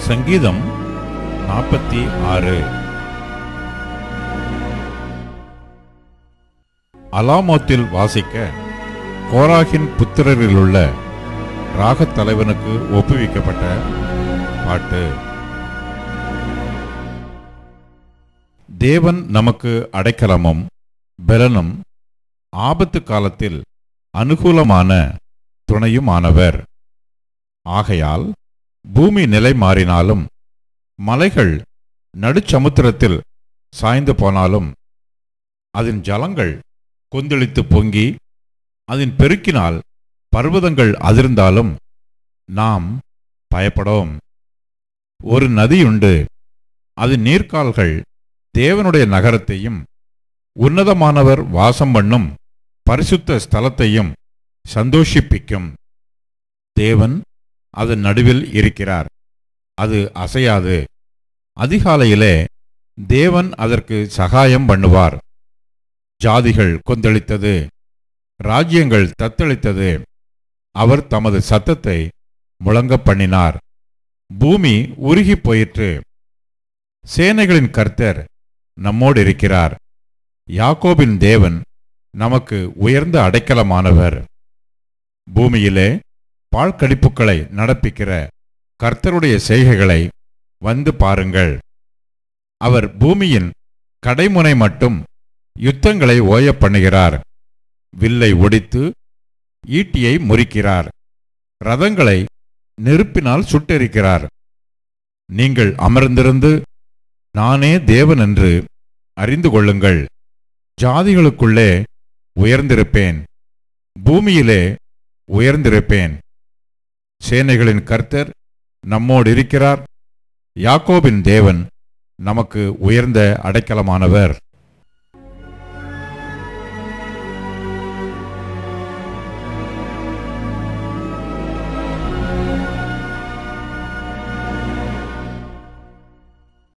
சங்கீதம் 46. அலாமோத்தில் வாசிக்க கோராகின் புத்திரரிலுள்ள ராகத் தலைவனுக்கு ஒப்புவிக்கப்பட்ட பாட்டு. தேவன் நமக்கு அடைக்கலமும் பலனும் ஆபத்து காலத்தில் அனுகூலமான துணையுமானவர். ஆகையால் பூமி நிலை மாறினாலும் மலைகள் நடுச்சமுத்திரத்தில் சாய்ந்து போனாலும் அதன் ஜலங்கள் கொந்தளித்து பொங்கி அதன் பெருக்கினால் பர்வதங்கள் அதிர்ந்தாலும் நாம் பயப்படோம். ஒரு நதியுண்டு, அதன் நீர்க்கால்கள் தேவனுடைய நகரத்தையும் உன்னதமானவர் வாசம் பண்ணும் பரிசுத்த ஸ்தலத்தையும் சந்தோஷிப்பிக்கும். தேவன் அதன் நடுவில் இருக்கிறார், அது அசையாது. அதிகாலையிலே தேவன் அதற்கு சகாயம் பண்ணுவார். ஜாதிகள் கொந்தளித்தது, ராஜ்யங்கள் தத்தளித்தது. அவர் தமது சத்தத்தை முழங்க பண்ணினார், பூமி உருகி போயிற்று. சேனைகளின் கர்த்தர் நம்மோடு இருக்கிறார். யாக்கோபின் தேவன் நமக்கு உயர்ந்த அடைக்கலமானவர். பூமியிலே பாழ்கடிப்புகளை நடப்பிக்கிற கர்த்தருடைய செய்கைகளை வந்து பாருங்கள். அவர் பூமியின் கடைமுனை மட்டும் யுத்தங்களை ஓய பண்ணுகிறார். வில்லை ஒடித்து ஈட்டியை முறிக்கிறார், ரதங்களை நெருப்பினால் சுட்டெரிக்கிறார். நீங்கள் அமர்ந்திருந்து நானே தேவன் என்று அறிந்து கொள்ளுங்கள். ஜாதிகளுக்குள்ளே உயர்ந்திருப்பேன், பூமியிலே உயர்ந்திருப்பேன். சேனைகளின் கர்த்தர் நம்மோடு இருக்கிறார். யாக்கோபின் தேவன் நமக்கு உயர்ந்த அடைக்கலமானவர்.